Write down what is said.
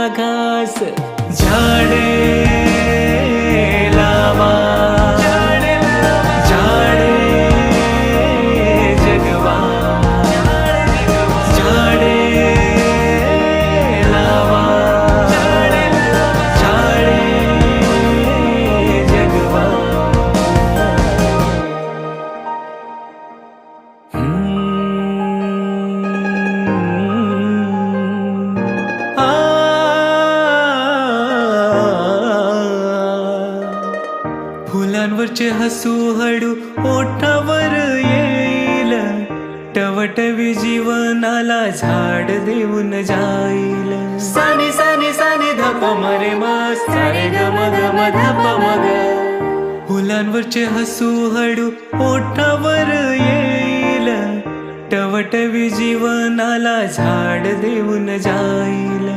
घास झाडे लावा, झाडे जगवा, झाडे लावा, झाडे जगवा. फुलांवरचे हसू हळू ओठावर येईल, टवटवी जीवनाला झाड देऊन जाईल. सानी सानी सानी धप मरे मस सारे ग मग धप मग. फुलांवरचे हसू हळू ओठावर येईल, टवटवी जीवनाला झाड देऊन जाईल.